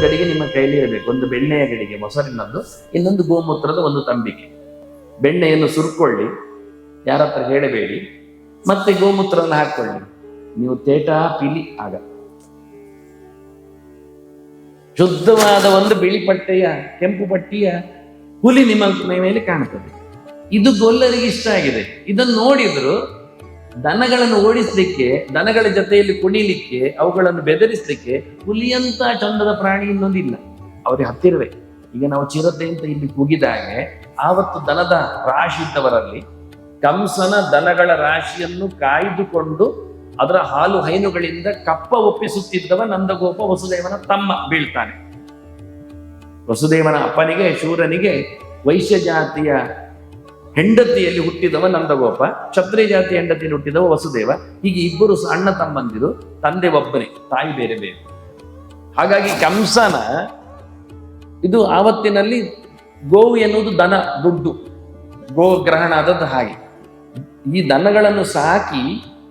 ಗಡಿಗೆ ನಿಮ್ಮ ಕೈಲಿ ಇರಬೇಕು. ಒಂದು ಬೆಣ್ಣೆಯ ಗಡಿಗೆ ಮೊಸರಿನದ್ದು, ಇನ್ನೊಂದು ಗೋಮೂತ್ರದ ಒಂದು ತಂಬಿಕೆ. ಬೆಣ್ಣೆಯನ್ನು ಸುರ್ಕೊಳ್ಳಿ, ಯಾರ ಹತ್ರ ಹೇಳಬೇಡಿ. ಮತ್ತೆ ಗೋಮೂತ್ರವನ್ನು ಹಾಕೊಳ್ಳಿ. ನೀವು ತೇಟಾ ಪಿಲಿ ಆಗ ಶುದ್ಧವಾದ ಒಂದು ಬಿಳಿ ಪಟ್ಟೆಯ ಕೆಂಪು ಪಟ್ಟಿಯ ಹುಲಿ ನಿಮ್ಮ ಮೈ ಮೇಲೆ ಕಾಣುತ್ತದೆ. ಇದು ಗೊಲ್ಲರಿಗೆ ಇಷ್ಟ ಆಗಿದೆ. ಇದನ್ನು ನೋಡಿದ್ರು ದನಗಳನ್ನು ಓಡಿಸ್ಲಿಕ್ಕೆ, ದನಗಳ ಜೊತೆಯಲ್ಲಿ ಕುಣಿಲಿಕ್ಕೆ, ಅವುಗಳನ್ನು ಬೆದರಿಸಲಿಕ್ಕೆ ಹುಲಿಯಂತ ಚಂದದ ಪ್ರಾಣಿ ಇನ್ನೊಂದಿಲ್ಲ ಅವ್ರಿಗೆ ಹತ್ತಿರವೇ. ಈಗ ನಾವು ಚಿರತೆ ಅಂತ ಇಲ್ಲಿ ಕೂಗಿದಾಗೆ ಆವತ್ತು ದನದ ರಾಶಿ ಇದ್ದವರಲ್ಲಿ ಕಂಸನ ದನಗಳ ರಾಶಿಯನ್ನು ಕಾಯ್ದುಕೊಂಡು ಅದರ ಹಾಲು ಹೈನುಗಳಿಂದ ಕಪ್ಪ ಒಪ್ಪಿಸುತ್ತಿದ್ದವ ನಂದಗೋಪ, ವಸುದೇವನ ತಮ್ಮ ಬೀಳ್ತಾನೆ. ವಸುದೇವನ ಅಪ್ಪನಿಗೆ, ಶೂರನಿಗೆ ವೈಶ್ಯ ಜಾತಿಯ ಹೆಂಡತಿಯಲ್ಲಿ ಹುಟ್ಟಿದವ ನಂದಗೋಪ, ಕ್ಷತ್ರಿಯ ಜಾತಿಯ ಹೆಂಡತಿಯಲ್ಲಿ ಹುಟ್ಟಿದವ ವಸುದೇವ. ಹೀಗೆ ಇಬ್ಬರು ಅಣ್ಣ ತಮ್ಮಂದಿರು, ತಂದೆ ಒಬ್ಬನೇ, ತಾಯಿ ಬೇರೆ ಬೇರೆ. ಹಾಗಾಗಿ ಕಂಸನ ಇದು ಆವತ್ತಿನಲ್ಲಿ ಗೋವು ಎನ್ನುವುದು ದನ, ದುಡ್ಡು, ಗೋ ಗ್ರಹಣ ಆದದ್ದು. ಹಾಗೆ ಈ ದನಗಳನ್ನು ಸಾಕಿ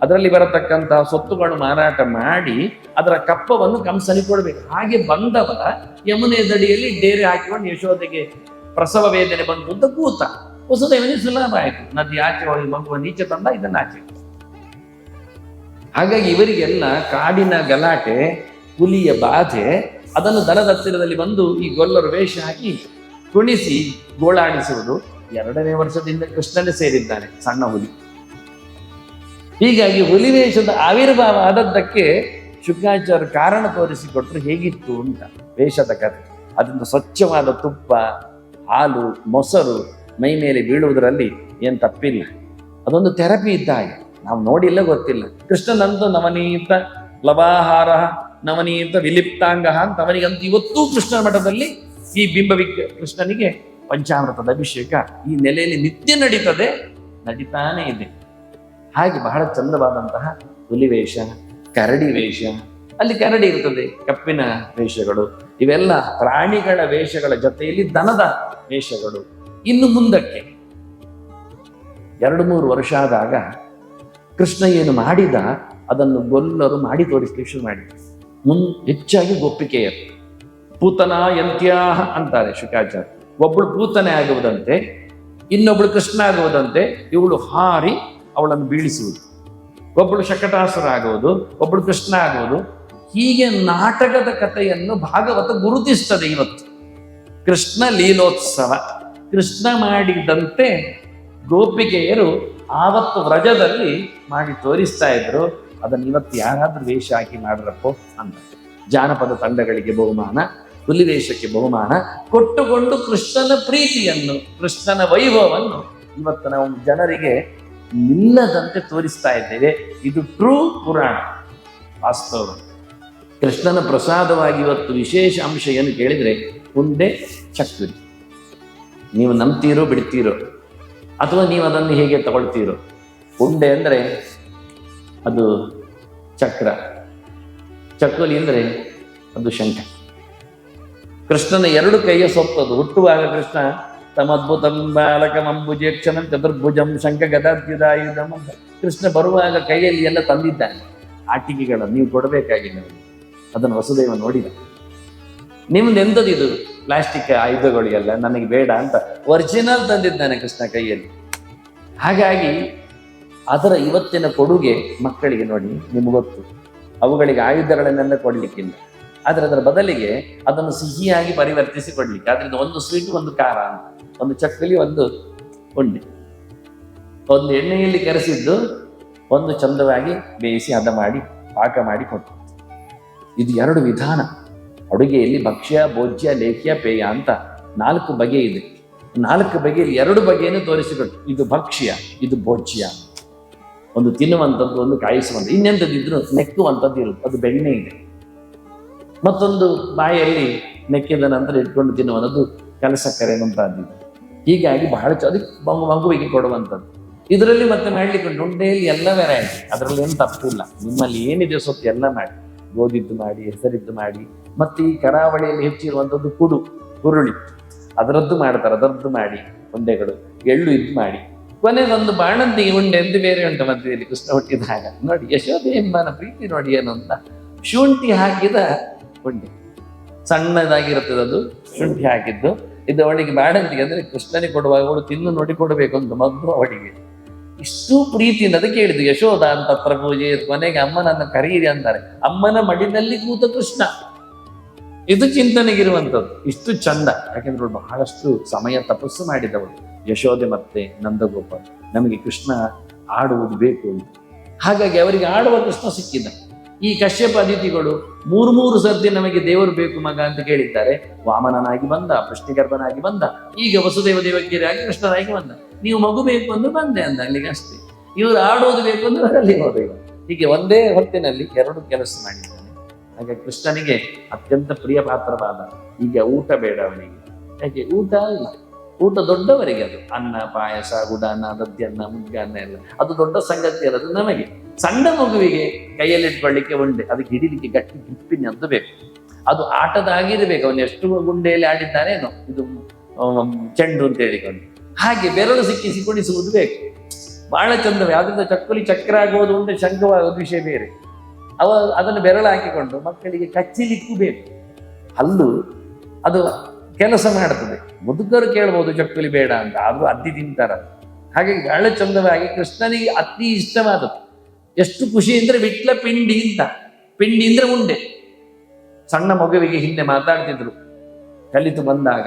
ಅದರಲ್ಲಿ ಬರತಕ್ಕಂತಹ ಸೊತ್ತುಗಳನ್ನು ಮಾರಾಟ ಮಾಡಿ ಅದರ ಕಪ್ಪವನ್ನು ಕಂಸನಿಗೆ ಕೊಡಬೇಕು. ಹಾಗೆ ಬಂದವ ಯಮುನೆ ದಡಿಯಲ್ಲಿ ಡೇರೆ ಹಾಕಿಕೊಂಡು ಯಶೋದೆಗೆ ಪ್ರಸವ ವೇದನೆ ಬಂತು ಅಂತ ಕೂತ. ವಸುದೇವನಿಗೆ ಸುಲಭ ಆಯಿತು, ನದಿ ಆಚೆ ಹೋಗಿ ಮಗುವನ್ನು ಈಚೆ ತಂದ, ಇದನ್ನ ಆಚೆ. ಹಾಗಾಗಿ ಇವರಿಗೆಲ್ಲ ಕಾಡಿನ ಗಲಾಟೆ, ಹುಲಿಯ ಬಾಧೆ, ಅದನ್ನು ದನದ ಹತ್ತಿರದಲ್ಲಿ ಬಂದು ಈ ಗೊಲ್ಲರು ವೇಷ ಹಾಕಿ ಕುಣಿಸಿ ಗೋಳಾಡಿಸುವುದು. 2ನೇ ವರ್ಷದಿಂದ ಕೃಷ್ಣನೇ ಸೇರಿದ್ದಾನೆ, ಸಣ್ಣ ಹುಲಿ. ಹೀಗಾಗಿ ಹುಲಿ ವೇಷದ ಆವಿರ್ಭಾವ ಆದದ್ದಕ್ಕೆ ಶುಕ್ರಾಚಾರ್ಯ ಕಾರಣ ತೋರಿಸಿಕೊಟ್ರು ಹೇಗಿತ್ತು ಅಂತ. ವೇಷದ ಕಥೆ, ಅದರಿಂದ ಸ್ವಚ್ಛವಾದ ತುಪ್ಪ, ಹಾಲು, ಮೊಸರು ಮೈ ಮೇಲೆ ಬೀಳುವುದರಲ್ಲಿ ಏನು ತಪ್ಪಿಲ್ಲ. ಅದೊಂದು ಥೆರಪಿ ಇದ್ದ ಹಾಗೆ. ನಾವು ನೋಡಿಲ್ಲ, ಗೊತ್ತಿಲ್ಲ. ಕೃಷ್ಣನಂತೂ ನವನೀತ ಲವಾಹಾರ, ನವನೀತ ವಿಲಿಪ್ತಾಂಗ ಅಂತ ಅವನಿಗಂತೂ ಇವತ್ತೂ ಕೃಷ್ಣ ಮಠದಲ್ಲಿ ಈ ಕೃಷ್ಣನಿಗೆ ಪಂಚಾಮೃತದ ಅಭಿಷೇಕ ಈ ನೆಲೆಯಲ್ಲಿ ನಿತ್ಯ ನಡೀತದೆ, ನಡೀತಾನೇ ಇದೆ. ಹಾಗೆ ಬಹಳ ಚಂದವಾದಂತಹ ಹುಲಿ ವೇಷ, ಕರಡಿ ವೇಷ, ಅಲ್ಲಿ ಕರಡಿ ಇರ್ತದೆ, ಕಪ್ಪಿನ ವೇಷಗಳು, ಇವೆಲ್ಲ ಪ್ರಾಣಿಗಳ ವೇಷಗಳ ಜೊತೆಯಲ್ಲಿ ದನದ ವೇಷಗಳು. ಇನ್ನು ಮುಂದಕ್ಕೆ 2-3 ವರ್ಷ ಆದಾಗ ಕೃಷ್ಣ ಏನು ಮಾಡಿದ ಅದನ್ನು ಗೊಲ್ಲರು ಮಾಡಿ ತೋರಿಸ್ಲಿಕ್ಕೆ ಶುರು ಮಾಡಿದ್ರು. ಹೆಚ್ಚಾಗಿ ಗೋಪಿಕೆಯರು ಪೂತನ ಯಂತ್ಯಾಹ ಅಂತಾರೆ ಶುಕಾಚಾರ್ಯ. ಒಬ್ಬಳು ಪೂತನೆ ಆಗುವುದಂತೆ, ಇನ್ನೊಬ್ಬಳು ಕೃಷ್ಣ ಆಗುವುದಂತೆ, ಇವಳು ಹಾರಿ ಅವಳನ್ನು ಬೀಳಿಸುವುದು. ಒಬ್ಬಳು ಶಕಟಾಸುರ ಆಗುವುದು, ಒಬ್ಬಳು ಕೃಷ್ಣ ಆಗುವುದು. ಹೀಗೆ ನಾಟಕದ ಕಥೆಯನ್ನು ಭಾಗವತ ಗುರುತಿಸ್ತದೆ. ಇವತ್ತು ಕೃಷ್ಣ ಲೀಲೋತ್ಸವ, ಕೃಷ್ಣ ಮಾಡಿದಂತೆ ಗೋಪಿಕೆಯರು ಆವತ್ತು ವ್ರಜದಲ್ಲಿ ಮಾಡಿ ತೋರಿಸ್ತಾ ಇದ್ರು. ಅದನ್ನು ಇವತ್ತು ಯಾರಾದ್ರೂ ವೇಷ ಹಾಕಿ ಮಾಡ್ರಪ್ಪೋ ಅಂತ. ಜಾನಪದ ತಂಡಗಳಿಗೆ ಬಹುಮಾನ, ಹುಲಿ ವೇಷಕ್ಕೆ ಬಹುಮಾನ ಕೊಟ್ಟುಕೊಂಡು ಕೃಷ್ಣನ ಪ್ರೀತಿಯನ್ನು, ಕೃಷ್ಣನ ವೈಭವವನ್ನು ಇವತ್ತು ನಾವು ಜನರಿಗೆ ನಿಲ್ಲದಂತೆ ತೋರಿಸ್ತಾ ಇದ್ದೇವೆ. ಇದು ಟ್ರೂ ಪುರಾಣ, ವಾಸ್ತವ. ಕೃಷ್ಣನ ಪ್ರಸಾದವಾಗಿ ಇವತ್ತು ವಿಶೇಷ ಅಂಶ ಏನು ಕೇಳಿದರೆ ಉಂಡೆ, ಚಕ್ಕುಲಿ. ನೀವು ನಂಬ್ತೀರೋ ಬಿಡ್ತೀರೋ, ಅಥವಾ ನೀವು ಅದನ್ನು ಹೇಗೆ ತಗೊಳ್ತೀರೋ. ಉಂಡೆ ಅಂದರೆ ಅದು ಚಕ್ರ, ಚಕ್ಕುಲಿ ಅಂದರೆ ಅದು ಶಂಖ. ಕೃಷ್ಣನ 2 ಕೈಯ ಸೊತ್ತದು. ಹುಟ್ಟುವಾಗ ಕೃಷ್ಣ ತಮದ್ಭುತಂ ಬಾಲಕಮಂಬುಜೇಕ್ಷಣಂ ಚತುರ್ಭುಜಂ ಶಂಖ ಗದಾರ್ಜಿದಾಯುಧಂ ಅಂತ ಕೃಷ್ಣ ಬರುವಾಗ ಕೈಯಲ್ಲಿ ಎಲ್ಲ ತಂದಿದ್ದಾನೆ. ಆಟಿಕೆಗಳನ್ನು ನೀವು ಕೊಡಬೇಕಾಗಿಲ್ಲ. ಅದನ್ನು ವಸುದೇವ ನೋಡಿದ. ನಿಮ್ದು ಎಂಥದಿದು ಪ್ಲಾಸ್ಟಿಕ್ ಆಯುಧಗಳು ಎಲ್ಲ, ನನಗೆ ಬೇಡ ಅಂತ ಒರಿಜಿನಲ್ ತಂದಿದ್ದಾನೆ ಕೃಷ್ಣ ಕೈಯಲ್ಲಿ. ಹಾಗಾಗಿ ಅದರ ಇವತ್ತಿನ ಕೊಡುಗೆ ಮಕ್ಕಳಿಗೆ ನೋಡಿ, ನಿಮ್ಗೆ ಗೊತ್ತು, ಅವುಗಳಿಗೆ ಆಯುಧಗಳನ್ನೆಲ್ಲ ಕೊಡ್ಲಿಕ್ಕಿಲ್ಲ. ಆದರೆ ಅದರ ಬದಲಿಗೆ ಅದನ್ನು ಸಿಹಿಯಾಗಿ ಪರಿವರ್ತಿಸಿ ಕೊಡ್ಲಿಕ್ಕೆ. ಆದ್ರಿಂದ ಒಂದು ಸ್ವೀಟ್, ಒಂದು ಖಾರ ಅಂತ, ಒಂದು ಚಕ್ಕಲಿ, ಒಂದು ಉಂಡೆ, ಒಂದು ಎಣ್ಣೆಯಲ್ಲಿ ಕರೆಸಿದ್ದು, ಒಂದು ಚಂದವಾಗಿ ಬೇಯಿಸಿ ಹದ ಮಾಡಿ ಪಾಕ ಮಾಡಿ ಕೊಟ್ಟು. ಇದು 2 ವಿಧಾನ. ಅಡುಗೆಯಲ್ಲಿ ಭಕ್ಷ್ಯ, ಭೋಜ್ಯ, ಲೇಖ್ಯ, ಪೇಯ ಅಂತ 4 ಬಗೆ ಇದೆ. 4 ಬಗೆಯಲ್ಲಿ 2 ಬಗೆಯನ್ನು ತೋರಿಸಿಕೊಟ್ಟು. ಇದು ಭಕ್ಷ್ಯ, ಇದು ಭೋಜ್ಯ. ಒಂದು ತಿನ್ನುವಂಥದ್ದು, ಒಂದು ಕಾಯಿಸುವಂಥ, ಇನ್ನೆಂಥದ್ದಿದ್ರು ನೆಕ್ಕುವಂಥದ್ದು ಇರುತ್ತೆ, ಅದು ಬೆಣ್ಣೆ ಇದೆ. ಮತ್ತೊಂದು ಬಾಯಲ್ಲಿ ನೆಕ್ಕಿದ ನಂತರ ಇಟ್ಕೊಂಡು ತಿನ್ನುವಂಥದ್ದು ಕಲಸಕ್ಕರೆ ಮುಂತಾದ್ದು. ಹೀಗಾಗಿ ಬಹಳ ಅದಕ್ಕೆ ಮಗುವಿಗೆ ಕೊಡುವಂಥದ್ದು. ಇದರಲ್ಲಿ ಮತ್ತೆ ಮಾಡ್ಲಿಕ್ಕೆ ಉಂಡೆಯಲ್ಲಿ ಎಲ್ಲ ವೆರೈಟಿ, ಅದರಲ್ಲಿ ಏನು ತಪ್ಪಿಲ್ಲ. ನಿಮ್ಮಲ್ಲಿ ಏನಿದೆ ಸೊತ್ತು ಎಲ್ಲ ಮಾಡಿ, ಗೋಧಿದ್ದು ಮಾಡಿ, ಹೆಸರಿದ್ದು ಮಾಡಿ, ಮತ್ತೆ ಈ ಕರಾವಳಿಯಲ್ಲಿ ಹೆಚ್ಚಿರುವಂಥದ್ದು ಹುರುಳಿ, ಅದರದ್ದು ಮಾಡ್ತಾರೆ, ಅದರದ್ದು ಮಾಡಿ ಉಂಡೆಗಳು, ಎಳ್ಳು ಇದ್ದು ಮಾಡಿ. ಕೊನೆಗೊಂದು ಬಾಣಂತಿ ಉಂಡೆ ಎಂದು ಬೇರೆ ಉಂಟು ಮಧ್ಯದಲ್ಲಿ ಕೃಷ್ಣ ಹುಟ್ಟಿದಾಗ. ನೋಡಿ ಯಶೋದೆ ಎಂಬನ ಪ್ರೀತಿ ನೋಡಿ ಏನು ಅಂತ, ಶುಂಠಿ ಹಾಕಿದ ಉಂಡೆ. ಸಣ್ಣದಾಗಿರುತ್ತದೆ ಅದು, ಶುಂಠಿ ಹಾಕಿದ್ದು. ಇದು ಅವಳಿಗೆ ಬೇಡ ಅಂತಿಗೆ ಅಂದ್ರೆ ಕೃಷ್ಣನಿಗೆ ಕೊಡುವಾಗ ಅವಳು ತಿನ್ನು ನೋಡಿ ಕೊಡಬೇಕು ಅಂತ ಮೊದಲು ಅವಳಿಗೆ ಇಷ್ಟು ಪ್ರೀತಿಯಿಂದ ಅದಕ್ಕೆ ಹೇಳಿದ್ದು ಯಶೋಧ ಅಂತ ಹತ್ರ ಪೂಜೆ. ಕೊನೆಗೆ ಅಮ್ಮನನ್ನು ಕರೀರಿ ಅಂತಾರೆ. ಅಮ್ಮನ ಮಡಿನಲ್ಲಿ ಕೂತ ಕೃಷ್ಣ, ಇದು ಚಿಂತನೆಗಿರುವಂಥದ್ದು. ಇಷ್ಟು ಚಂದ, ಯಾಕೆಂದ್ರೆ ಅವಳು ಬಹಳಷ್ಟು ಸಮಯ ತಪಸ್ಸು ಮಾಡಿದವಳು ಯಶೋಧೆ ಮತ್ತೆ ನಂದಗೋಪಾಲ್. ನಮಗೆ ಕೃಷ್ಣ ಆಡುವುದು ಬೇಕು ಅಂತ, ಹಾಗಾಗಿ ಅವರಿಗೆ ಆಡುವ ಕೃಷ್ಣ ಸಿಕ್ಕಿದ. ಈ ಕಶ್ಯಪ ಅತಿಥಿಗಳು ಮೂರು ಸರ್ತಿ ನಮಗೆ ದೇವರು ಬೇಕು ಮಗ ಅಂತ ಕೇಳಿದ್ದಾರೆ. ವಾಮನನಾಗಿ ಬಂದ, ಪೃಷ್ಟಿಗರ್ಭನಾಗಿ ಬಂದ, ಈಗ ವಸುದೇವ ದೇವಕಿಯರಾಗಿ ಕೃಷ್ಣನಾಗಿ ಬಂದ. ನೀವು ಮಗು ಬೇಕು ಅಂದ್ರೆ ಬಂದೆ ಅಂದ, ಅಲ್ಲಿಗೆ ಅಷ್ಟೇ. ಇವರು ಆಡೋದು ಬೇಕು ಅಂದ್ರೆ ಅಲ್ಲಿ ಹೋದೆವು. ಹೀಗೆ ಒಂದೇ ಹೊತ್ತಿನಲ್ಲಿ ಎರಡು ಕೆಲಸ ಮಾಡಿದ್ದಾನೆ. ಹಾಗೆ ಕೃಷ್ಣನಿಗೆ ಅತ್ಯಂತ ಪ್ರಿಯ ಪಾತ್ರವಾದ. ಈಗ ಊಟ ಬೇಡ ಅವನಿಗೆ, ಯಾಕೆ ಊಟ ಅಲ್ಲ, ಊಟ ದೊಡ್ಡವರಿಗೆ ಅದು. ಅನ್ನ, ಪಾಯಸ, ಗುಡಾನ್ನ, ದದ್ಯನ್ನ, ಮುದ್ಗಾನ್ನ ಎಲ್ಲ ಅದು ದೊಡ್ಡ ಸಂಗತಿ ಅಲ್ಲ. ಅದು ನಮಗೆ ಸಣ್ಣ ಮಗುವಿಗೆ ಕೈಯಲ್ಲಿ ಇಟ್ಕೊಳ್ಳಿಕ್ಕೆ ಉಂಡೆ, ಅದಕ್ಕೆ ಹಿಡಿಲಿಕ್ಕೆ ಗಟ್ಟಿ ಗ್ರಿಪ್ಪಿನದ್ದು ಬೇಕು. ಅದು ಆಟದ ಆಗಿರಬೇಕು. ಅವನು ಎಷ್ಟು ಗುಂಡೆಯಲ್ಲಿ ಆಡಿದ್ದಾನೇನೋ, ಇದು ಚೆಂಡು ಅಂತ ಹೇಳಿಕೊಂಡು ಹಾಗೆ ಬೆರಳು ಸಿಕ್ಕಿಸಿ ಕುಣಿಸುವುದು ಬೇಕು. ಬಹಳ ಚಂದವೇ. ಆದ್ರಿಂದ ಚಕ್ಕಲಿ ಚಕ್ರ ಆಗುವುದು ಉಂಟೆ, ಶಂಖವಾಗುವುದು ವಿಷಯ ಬೇರೆ. ಅದನ್ನು ಬೆರಳು ಹಾಕಿಕೊಂಡು ಮಕ್ಕಳಿಗೆ ಕಚ್ಚಲಿಕ್ಕೂ ಬೇಕು. ಹಲ್ಲು ಅದು ಕೆಲಸ ಮಾಡ್ತದೆ. ಮುದುಕರು ಕೇಳ್ಬೋದು ಚಕ್ಕಲಿ ಬೇಡ ಅಂತ, ಆದ್ರೂ ಅದ್ದಿ ತಿಂತಾರ. ಹಾಗಾಗಿ ಬಹಳ ಚಂದವಾಗಿ ಕೃಷ್ಣನಿಗೆ ಅತಿ ಇಷ್ಟವಾದದ್ದು. ಎಷ್ಟು ಖುಷಿ ಅಂದ್ರೆ ವಿಟ್ಲ ಪಿಂಡಿ ಅಂತ. ಪಿಂಡಿ ಅಂದ್ರೆ ಉಂಡೆ. ಸಣ್ಣ ಮಗುವಿಗೆ ಹಿಂದೆ ಮಾತಾಡ್ತಿದ್ರು ಕಲಿತು ಬಂದಾಗ,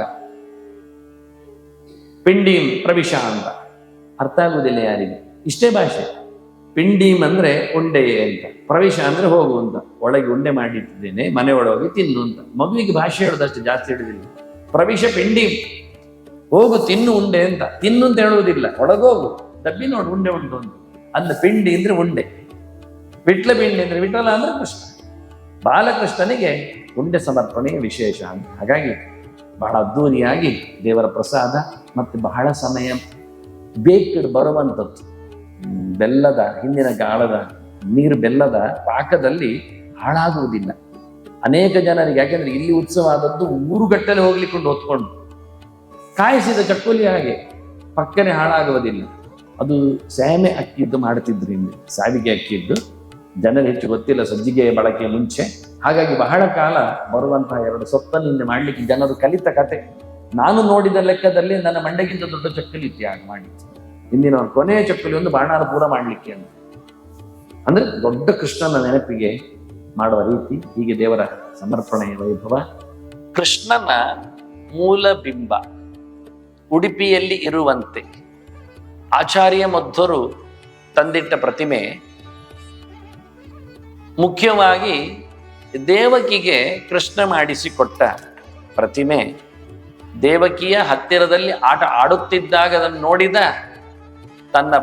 ಪಿಂಡೀಂ ಪ್ರವಿಶ ಅಂತ. ಅರ್ಥ ಆಗುವುದಿಲ್ಲ ಯಾರಿಗೆ, ಇಷ್ಟೇ ಭಾಷೆ. ಪಿಂಡೀಂ ಅಂದ್ರೆ ಉಂಡೆ ಅಂತ, ಪ್ರವೇಶ ಅಂದ್ರೆ ಹೋಗು ಅಂತ. ಒಳಗೆ ಉಂಡೆ ಮಾಡಿಟ್ಟಿದ್ದೇನೆ, ಮನೆ ಒಳಗೆ ತಿನ್ನು ಅಂತ. ಮಗುವಿಗೆ ಭಾಷೆ ಹೇಳೋದಷ್ಟು ಜಾಸ್ತಿ ಹಿಡಿದಿಲ್ಲ. ಪ್ರವೇಶ ಪಿಂಡೀಂ, ಹೋಗು ತಿನ್ನು ಉಂಡೆ ಅಂತ. ತಿನ್ನು ಅಂತ ಹೇಳುವುದಿಲ್ಲ, ಒಳಗೋಗು ಡಬ್ಬಿ ನೋಡು ಉಂಡೆ ಉಂಟು ಅಂತ. ಅಂದ ಪಿಂಡಿ ಅಂದ್ರೆ ಉಂಡೆ. ವಿಟ್ಲ ಪಿಂಡಿ ಅಂದ್ರೆ ವಿಠಲ ಅಂದ್ರೆ ಕೃಷ್ಣ. ಬಾಲಕೃಷ್ಣನಿಗೆ ಉಂಡೆ ಸಮರ್ಪಣೆ ವಿಶೇಷ ಅಂತ. ಹಾಗಾಗಿ ಬಹಳ ಅದ್ದೂರಿಯಾಗಿ ದೇವರ ಪ್ರಸಾದ ಮತ್ತೆ ಬಹಳ ಸಮಯ ಬೇಕಿಡ್ ಬರುವಂಥದ್ದು. ಬೆಲ್ಲದ ಹಿಂದಿನ ಕಾಲದ ನೀರು ಬೆಲ್ಲದ ಪಾಕದಲ್ಲಿ ಹಾಳಾಗುವುದಿಲ್ಲ ಅನೇಕ ಜನರಿಗೆ. ಯಾಕೆಂದ್ರೆ ಇಲ್ಲಿ ಉತ್ಸವ ಆದದ್ದು ಊರುಗಟ್ಟಲೆ ಹೋಗ್ಲಿಕ್ಕೊಂಡು ಹೊತ್ಕೊಂಡು, ಕಾಯಿಸಿದ ಚಕ್ಕುಲಿ ಹಾಗೆ ಪಕ್ಕನೆ ಹಾಳಾಗುವುದಿಲ್ಲ. ಅದು ಸ್ಯಾಮೆ ಅಕ್ಕಿದ್ದು ಮಾಡ್ತಿದ್ರು ಹಿಂದೆ, ಸಾವಿಗೆ ಅಕ್ಕಿದ್ದು. ಜನರು ಹೆಚ್ಚು ಗೊತ್ತಿಲ್ಲ ಸಜ್ಜಿಗೆ ಬಳಕೆ ಮುಂಚೆ. ಹಾಗಾಗಿ ಬಹಳ ಕಾಲ ಬರುವಂತಹ ಎರಡು ಸೊಪ್ಪನ್ನು ಹಿಂದೆ ಮಾಡ್ಲಿಕ್ಕೆ ಜನರು ಕಲಿತ ಕತೆ. ನಾನು ನೋಡಿದ ಲೆಕ್ಕದಲ್ಲಿ ನನ್ನ ಮಂಡೆಗಿಂತ ದೊಡ್ಡ ಚಕ್ಕಲಿ ಇತ್ತು ಆಗ ಮಾಡಿ. ಇಂದಿನ ಕೊನೆಯ ಚಕ್ಕಲಿ ಒಂದು ಬಾಣಾರ ಪೂರ ಮಾಡ್ಲಿಕ್ಕೆ ಅಂತ. ಅಂದ್ರೆ ದೊಡ್ಡ ಕೃಷ್ಣನ ನೆನಪಿಗೆ ಮಾಡುವ ರೀತಿ. ಹೀಗೆ ದೇವರ ಸಮರ್ಪಣೆಯ ವೈಭವ. ಕೃಷ್ಣನ ಮೂಲ ಬಿಂಬ ಉಡುಪಿಯಲ್ಲಿ ಇರುವಂತೆ ಆಚಾರ್ಯ ಮಧ್ವರು ತಂದಿಟ್ಟ ಪ್ರತಿಮೆ. ಮುಖ್ಯವಾಗಿ ದೇವಕಿಗೆ ಕೃಷ್ಣ ಮಾಡಿಸಿಕೊಟ್ಟ ಪ್ರತಿಮೆ. ದೇವಕಿಯ ಹತ್ತಿರದಲ್ಲಿ ಆಟ ಆಡುತ್ತಿದ್ದಾಗ ಅದನ್ನು ನೋಡಿದ ತನ್ನ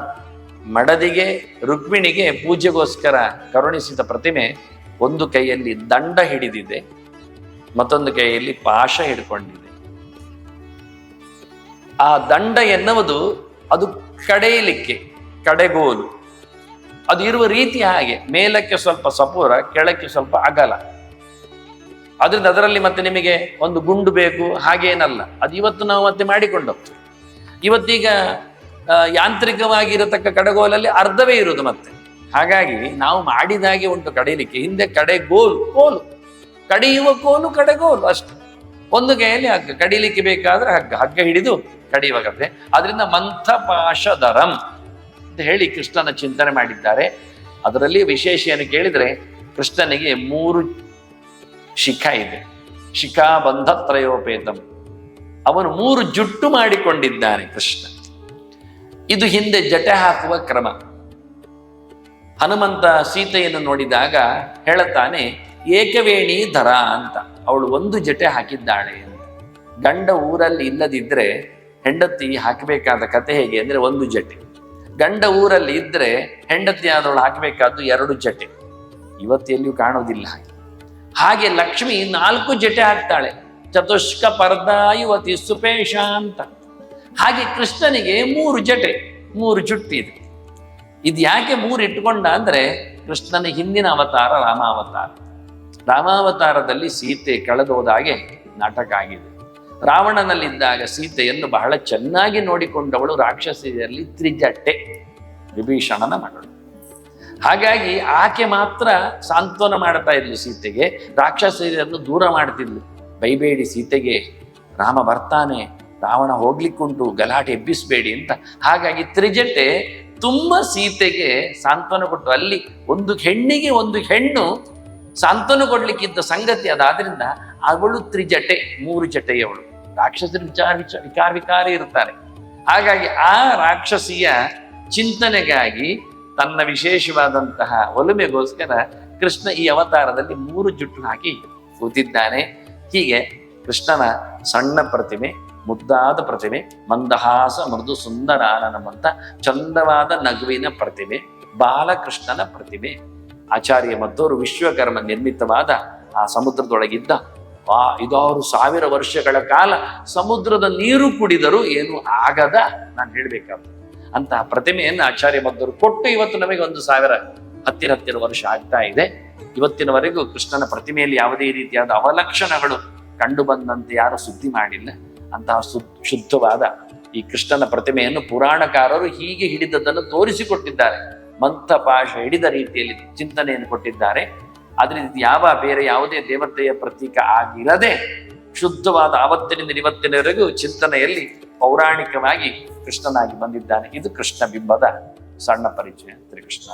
ಮಡದಿಗೆ ರುಕ್ಮಿಣಿಗೆ ಪೂಜೆಗೋಸ್ಕರ ಕರುಣಿಸಿದ ಪ್ರತಿಮೆ. ಒಂದು ಕೈಯಲ್ಲಿ ದಂಡ ಹಿಡಿದಿದೆ, ಮತ್ತೊಂದು ಕೈಯಲ್ಲಿ ಪಾಶ ಹಿಡ್ಕೊಂಡಿದೆ. ಆ ದಂಡ ಎನ್ನುವುದು ಅದು ಕಡೆಯಲಿಕ್ಕೆ ಕಡೆಗೋಲು. ಅದು ಇರುವ ರೀತಿ ಹಾಗೆ, ಮೇಲಕ್ಕೆ ಸ್ವಲ್ಪ ಸಪೂರ, ಕೆಳಕ್ಕೆ ಸ್ವಲ್ಪ ಅಗಲ. ಆದ್ರಿಂದ ಅದರಲ್ಲಿ ಮತ್ತೆ ನಿಮಗೆ ಒಂದು ಗುಂಡು ಬೇಕು ಹಾಗೇನಲ್ಲ. ಅದು ಇವತ್ತು ನಾವು ಮತ್ತೆ ಮಾಡಿಕೊಂಡು ಇವತ್ತೀಗ ಯಾಂತ್ರಿಕವಾಗಿರತಕ್ಕ ಕಡೆಗೋಲಲ್ಲಿ ಅರ್ಧವೇ ಇರುವುದು ಮತ್ತೆ. ಹಾಗಾಗಿ ನಾವು ಮಾಡಿದಾಗೆ ಉಂಟು ಕಡೆಯಲಿಕ್ಕೆ. ಹಿಂದೆ ಕೋಲು ಕಡಿಯುವ ಕೋಲು ಕಡೆಗೋಲು ಅಷ್ಟು. ಒಂದು ಕೈಯಲ್ಲಿ ಹಗ್ಗ, ಕಡಿಲಿಕ್ಕೆ ಬೇಕಾದ್ರೆ ಹಗ್ಗ ಹಿಡಿದು ಕಡಿಯುವ ಕಥೆ. ಅದರಿಂದ ಮಂಥಪಾಶಧರಂ ಅಂತ ಹೇಳಿ ಕೃಷ್ಣನ ಚಿಂತನೆ ಮಾಡಿದ್ದಾರೆ. ಅದರಲ್ಲಿ ವಿಶೇಷ ಏನು ಕೇಳಿದ್ರೆ, ಕೃಷ್ಣನಿಗೆ 3 ಶಿಖ ಇದೆ. ಶಿಖಾಬಂಧತ್ರಯೋಪೇತಂ. ಅವನು 3 ಜುಟ್ಟು ಮಾಡಿಕೊಂಡಿದ್ದಾನೆ ಕೃಷ್ಣ. ಇದು ಹಿಂದೆ ಜಟೆ ಹಾಕುವ ಕ್ರಮ. ಹನುಮಂತ ಸೀತೆಯನ್ನು ನೋಡಿದಾಗ ಹೇಳುತ್ತಾನೆ, ಏಕವೇಣಿ ಧರ ಅಂತ. ಅವಳು 1 ಜಟೆ ಹಾಕಿದ್ದಾಳೆ ಅಂತ. ಗಂಡ ಊರಲ್ಲಿ ಇಲ್ಲದಿದ್ರೆ ಹೆಂಡತಿ ಹಾಕಬೇಕಾದ ಕತೆ ಹೇಗೆ ಅಂದ್ರೆ 1 ಜಟೆ. ಗಂಡ ಊರಲ್ಲಿ ಇದ್ರೆ ಹೆಂಡತಿ ಆದವಳು ಹಾಕಬೇಕಾದ್ದು 2 ಜಟೆ. ಇವತ್ತೆಲ್ಲಿಯೂ ಕಾಣೋದಿಲ್ಲ ಹಾಗೆ. ಹಾಗೆ ಲಕ್ಷ್ಮಿ 4 ಜಟೆ ಹಾಕ್ತಾಳೆ. ಚತುಷ್ಕ ಪರ್ದಾಯುವತಿ ಸುಪೇಶ ಅಂತ. ಹಾಗೆ ಕೃಷ್ಣನಿಗೆ 3 ಜಟೆ, 3 ಜುಟ್ಟು ಇದೆ. ಇದು ಯಾಕೆ 3 ಇಟ್ಕೊಂಡ ಅಂದ್ರೆ, ಕೃಷ್ಣನ ಹಿಂದಿನ ಅವತಾರ ರಾಮಾವತಾರ. ರಾಮಾವತಾರದಲ್ಲಿ ಸೀತೆ ಕಳೆದೋದಾಗೆ ನಾಟಕ ಆಗಿದೆ. ರಾವಣನಲ್ಲಿದ್ದಾಗ ಸೀತೆಯನ್ನು ಬಹಳ ಚೆನ್ನಾಗಿ ನೋಡಿಕೊಂಡವಳು ರಾಕ್ಷಸಿಯರಲ್ಲಿ ತ್ರಿಜಟೆ, ವಿಭೀಷಣನ ಮಗಳು. ಹಾಗಾಗಿ ಆಕೆ ಮಾತ್ರ ಸಾಂತ್ವನ ಮಾಡ್ತಾ ಇದ್ಲು ಸೀತೆಗೆ, ರಾಕ್ಷಸಿಯರನ್ನು ದೂರ ಮಾಡ್ತಿದ್ಲು. ಬೈಬೇಡಿ ಸೀತೆಗೆ, ರಾಮ ಬರ್ತಾನೆ, ರಾವಣ ಹೋಗ್ಲಿಕ್ಕುಂಟು, ಗಲಾಟೆ ಎಬ್ಬಿಸಬೇಡಿ ಅಂತ. ಹಾಗಾಗಿ ತ್ರಿಜಟೆ ತುಂಬ ಸೀತೆಗೆ ಸಾಂತ್ವನ ಕೊಟ್ಟು, ಅಲ್ಲಿ ಒಂದು ಹೆಣ್ಣಿಗೆ ಒಂದು ಹೆಣ್ಣು ಸಾಂತ್ವನ ಕೊಡ್ಲಿಕ್ಕಿದ್ದ ಸಂಗತಿ ಅದಾದ್ರಿಂದ ಅವಳು ತ್ರಿಜಟೆ, 3 ಜಟೆಯವಳು. ರಾಕ್ಷಸರು ವಿಕಾರಿ ಇರ್ತಾರೆ. ಹಾಗಾಗಿ ಆ ರಾಕ್ಷಸಿಯ ಚಿಂತನೆಗಾಗಿ ತನ್ನ ವಿಶೇಷವಾದಂತಹ ಒಲುಮೆಗೋಸ್ಕರ ಕೃಷ್ಣ ಈ ಅವತಾರದಲ್ಲಿ 3 ಜುಟ್ಟು ಹಾಕಿ ಕೂತಿದ್ದಾನೆ. ಹೀಗೆ ಕೃಷ್ಣನ ಸಣ್ಣ ಪ್ರತಿಮೆ, ಮುದ್ದಾದ ಪ್ರತಿಮೆ, ಮಂದಹಾಸ ಮೃದು ಸುಂದರಾನನಂತ ಚಂದವಾದ ನಗುವಿನ ಪ್ರತಿಮೆ, ಬಾಲಕೃಷ್ಣನ ಪ್ರತಿಮೆ. ಆಚಾರ್ಯ ಮದ್ದವರು ವಿಶ್ವಕರ್ಮ ನಿರ್ಮಿತವಾದ ಆ ಸಮುದ್ರದೊಳಗಿದ್ದ 5,000 ವರ್ಷಗಳ ಕಾಲ ಸಮುದ್ರದ ನೀರು ಕುಡಿದರೂ ಏನು ಆಗದ, ನಾನು ಹೇಳ್ಬೇಕಾಗ್ತದೆ ಅಂತಹ ಪ್ರತಿಮೆಯನ್ನು ಆಚಾರ್ಯ ಮದ್ದವರು ಕೊಟ್ಟು ಇವತ್ತು ನಮಗೆ 1,000 ಹತ್ತಿರ ವರ್ಷ ಆಗ್ತಾ ಇದೆ. ಇವತ್ತಿನವರೆಗೂ ಕೃಷ್ಣನ ಪ್ರತಿಮೆಯಲ್ಲಿ ಯಾವುದೇ ರೀತಿಯಾದ ಅವಲಕ್ಷಣಗಳು ಕಂಡು ಬಂದಂತೆ ಯಾರು ಸುದ್ದಿ ಮಾಡಿಲ್ಲ. ಅಂತಹ ಶುದ್ಧವಾದ ಈ ಕೃಷ್ಣನ ಪ್ರತಿಮೆಯನ್ನು ಪುರಾಣಕಾರರು ಹೀಗೆ ಹಿಡಿದದ್ದನ್ನು ತೋರಿಸಿಕೊಟ್ಟಿದ್ದಾರೆ. ಮಂಥಪಾಶ ಹಿಡಿದ ರೀತಿಯಲ್ಲಿ ಚಿಂತನೆಯನ್ನು ಕೊಟ್ಟಿದ್ದಾರೆ. ಅದರಿಂದ ಬೇರೆ ಯಾವುದೇ ದೇವತೆಯ ಪ್ರತೀಕ ಆಗಿರದೆ ಶುದ್ಧವಾದ ಆವತ್ತಿನಿಂದ ಇವತ್ತಿನವರೆಗೂ ಚಿಂತನೆಯಲ್ಲಿ ಪೌರಾಣಿಕವಾಗಿ ಕೃಷ್ಣನಾಗಿ ಬಂದಿದ್ದಾನೆ. ಇದು ಕೃಷ್ಣ ಬಿಂಬದ ಸಣ್ಣ ಪರಿಚಯ. ಶ್ರೀಕೃಷ್ಣ.